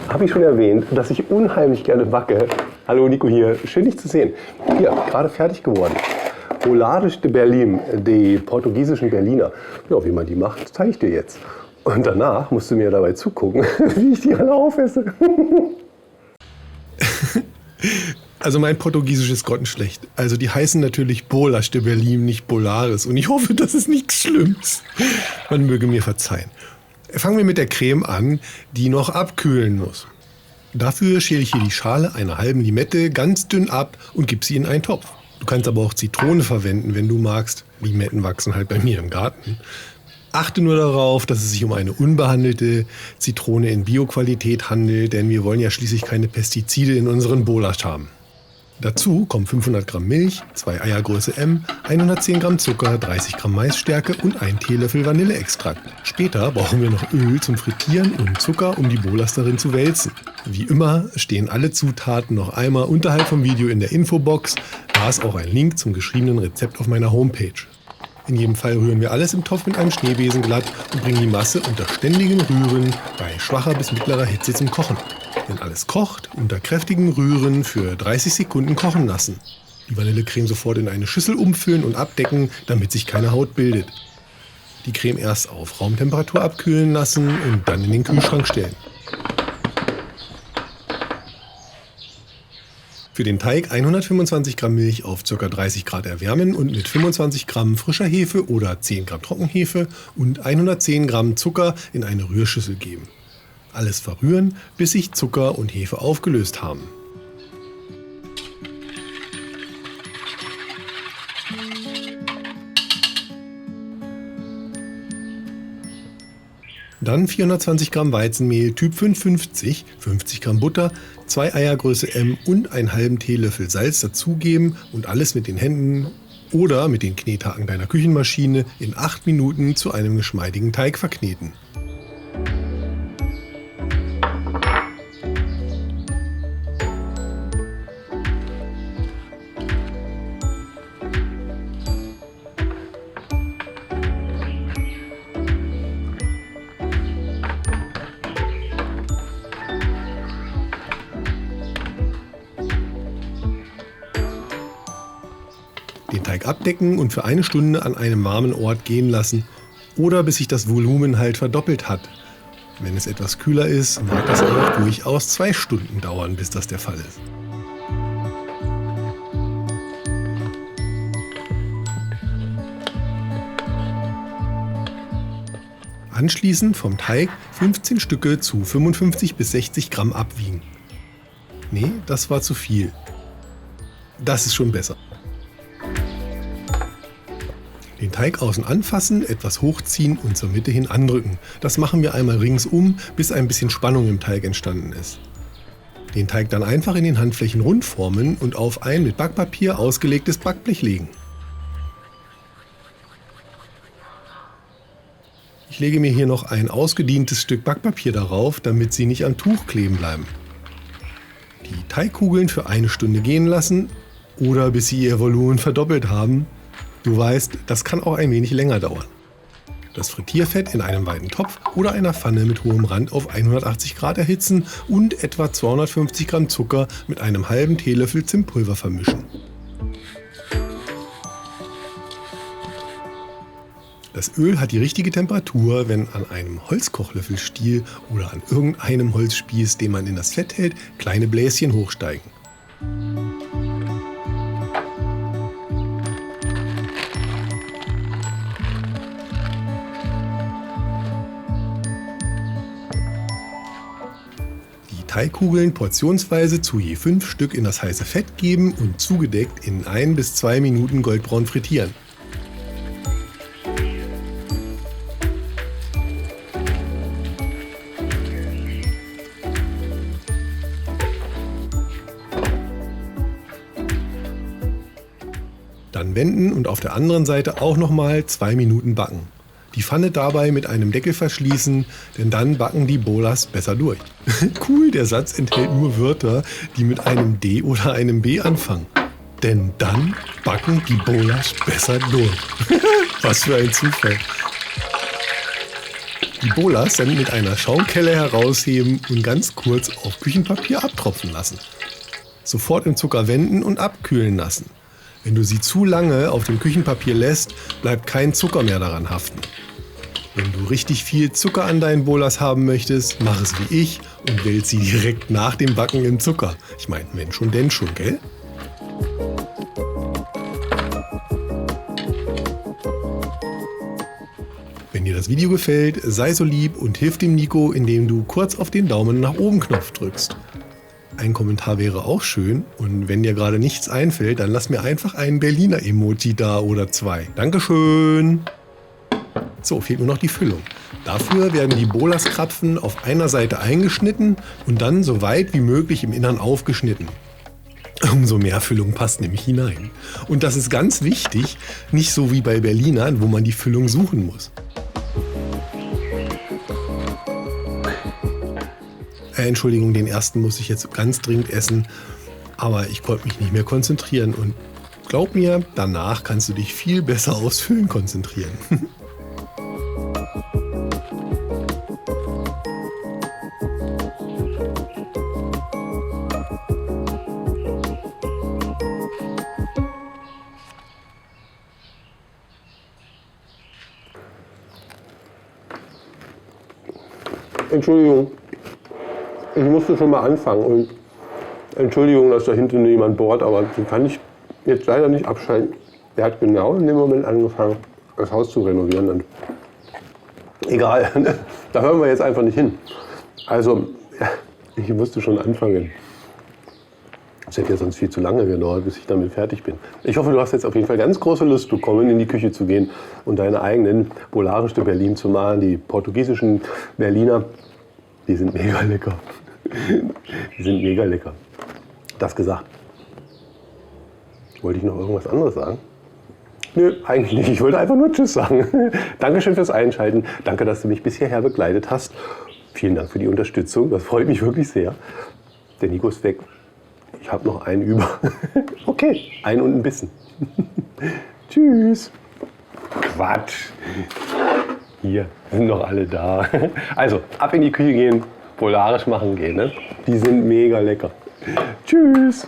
Habe ich schon erwähnt, dass ich unheimlich gerne backe? Hallo Nico hier, schön dich zu sehen. Hier, gerade fertig geworden. Bolados de Berlim, die portugiesischen Berliner. Ja, wie man die macht, zeige ich dir jetzt. Und danach musst du mir dabei zugucken, wie ich die alle aufesse. Also mein Portugiesisch ist grottenschlecht. Also die heißen natürlich Bolas de Berlim, nicht Bolaris. Und ich hoffe, das ist nichts Schlimmes. Man möge mir verzeihen. Fangen wir mit der Creme an, die noch abkühlen muss. Dafür schäle ich hier die Schale einer halben Limette ganz dünn ab und gebe sie in einen Topf. Du kannst aber auch Zitrone verwenden, wenn du magst. Limetten wachsen halt bei mir im Garten. Achte nur darauf, dass es sich um eine unbehandelte Zitrone in Bioqualität handelt, denn wir wollen ja schließlich keine Pestizide in unseren Bolas haben. Dazu kommen 500 Gramm Milch, 2 Eier Größe M, 110 Gramm Zucker, 30 Gramm Maisstärke und 1 Teelöffel Vanilleextrakt. Später brauchen wir noch Öl zum Frittieren und Zucker, um die Bolas darin zu wälzen. Wie immer stehen alle Zutaten noch einmal unterhalb vom Video in der Infobox. Da ist auch ein Link zum geschriebenen Rezept auf meiner Homepage. In jedem Fall rühren wir alles im Topf mit einem Schneebesen glatt und bringen die Masse unter ständigem Rühren bei schwacher bis mittlerer Hitze zum Kochen. Wenn alles kocht, unter kräftigem Rühren für 30 Sekunden kochen lassen. Die Vanillecreme sofort in eine Schüssel umfüllen und abdecken, damit sich keine Haut bildet. Die Creme erst auf Raumtemperatur abkühlen lassen und dann in den Kühlschrank stellen. Für den Teig 125 Gramm Milch auf ca. 30 Grad erwärmen und mit 25 Gramm frischer Hefe oder 10 Gramm Trockenhefe und 110 Gramm Zucker in eine Rührschüssel geben. Alles verrühren, bis sich Zucker und Hefe aufgelöst haben. Dann 420 Gramm Weizenmehl Typ 550, 50 Gramm Butter, 2 Eier Größe M und einen halben Teelöffel Salz dazugeben und alles mit den Händen oder mit den Knethaken deiner Küchenmaschine in 8 Minuten zu einem geschmeidigen Teig verkneten. Den Teig abdecken und für 1 Stunde an einem warmen Ort gehen lassen oder bis sich das Volumen halt verdoppelt hat. Wenn es etwas kühler ist, mag das auch durchaus 2 Stunden dauern, bis das der Fall ist. Anschließend vom Teig 15 Stücke zu 55 bis 60 Gramm abwiegen. Nee, das war zu viel. Das ist schon besser. Den Teig außen anfassen, etwas hochziehen und zur Mitte hin andrücken. Das machen wir einmal ringsum, bis ein bisschen Spannung im Teig entstanden ist. Den Teig dann einfach in den Handflächen rund formen und auf ein mit Backpapier ausgelegtes Backblech legen. Ich lege mir hier noch ein ausgedientes Stück Backpapier darauf, damit sie nicht am Tuch kleben bleiben. Die Teigkugeln für 1 Stunde gehen lassen oder bis sie ihr Volumen verdoppelt haben. Du weißt, das kann auch ein wenig länger dauern. Das Frittierfett in einem weiten Topf oder einer Pfanne mit hohem Rand auf 180 Grad erhitzen und etwa 250 Gramm Zucker mit einem halben Teelöffel Zimtpulver vermischen. Das Öl hat die richtige Temperatur, wenn an einem Holzkochlöffelstiel oder an irgendeinem Holzspieß, den man in das Fett hält, kleine Bläschen hochsteigen. Teigkugeln portionsweise zu je 5 Stück in das heiße Fett geben und zugedeckt in 1 bis 2 Minuten goldbraun frittieren. Dann wenden und auf der anderen Seite auch nochmal 2 Minuten backen. Die Pfanne dabei mit einem Deckel verschließen, denn dann backen die Bolas besser durch. Cool, der Satz enthält nur Wörter, die mit einem D oder einem B anfangen. Denn dann backen die Bolas besser durch. Was für ein Zufall. Die Bolas dann mit einer Schaumkelle herausheben und ganz kurz auf Küchenpapier abtropfen lassen. Sofort im Zucker wenden und abkühlen lassen. Wenn du sie zu lange auf dem Küchenpapier lässt, bleibt kein Zucker mehr daran haften. Wenn du richtig viel Zucker an deinen Bolas haben möchtest, mach es wie ich und wälz sie direkt nach dem Backen im Zucker. Ich meine, wenn schon, denn schon, gell? Wenn dir das Video gefällt, sei so lieb und hilf dem Nico, indem du kurz auf den Daumen nach oben Knopf drückst. Ein Kommentar wäre auch schön und wenn dir gerade nichts einfällt, dann lass mir einfach einen Berliner Emoji da oder 2. Dankeschön! So, fehlt nur noch die Füllung. Dafür werden die Bolaskrapfen auf einer Seite eingeschnitten und dann so weit wie möglich im Innern aufgeschnitten. Umso mehr Füllung passt nämlich hinein. Und das ist ganz wichtig, nicht so wie bei Berlinern, wo man die Füllung suchen muss. Entschuldigung, den ersten muss ich jetzt ganz dringend essen, aber ich konnte mich nicht mehr konzentrieren und glaub mir, danach kannst du dich viel besser aufs Füllen konzentrieren. Entschuldigung, ich musste schon mal anfangen und Entschuldigung, dass da hinten jemand bohrt, aber den kann ich jetzt leider nicht abschalten. Der hat genau in dem Moment angefangen, das Haus zu renovieren. Und egal, da hören wir jetzt einfach nicht hin. Also, ich musste schon anfangen. Es hätte ja sonst viel zu lange gedauert, bis ich damit fertig bin. Ich hoffe, du hast jetzt auf jeden Fall ganz große Lust bekommen, in die Küche zu gehen und deine eigenen Bolares de Berlim zu machen. Die portugiesischen Berliner, die sind mega lecker. Die sind mega lecker. Das gesagt. Wollte ich noch irgendwas anderes sagen? Nö, eigentlich nicht. Ich wollte einfach nur Tschüss sagen. Dankeschön fürs Einschalten. Danke, dass du mich bis hierher begleitet hast. Vielen Dank für die Unterstützung. Das freut mich wirklich sehr. Der Nico ist weg. Ich habe noch einen über. Okay, einen und ein bisschen. Tschüss. Quatsch. Hier sind noch alle da. Also, ab in die Küche gehen, polarisch machen gehen. Ne? Die sind mega lecker. Tschüss.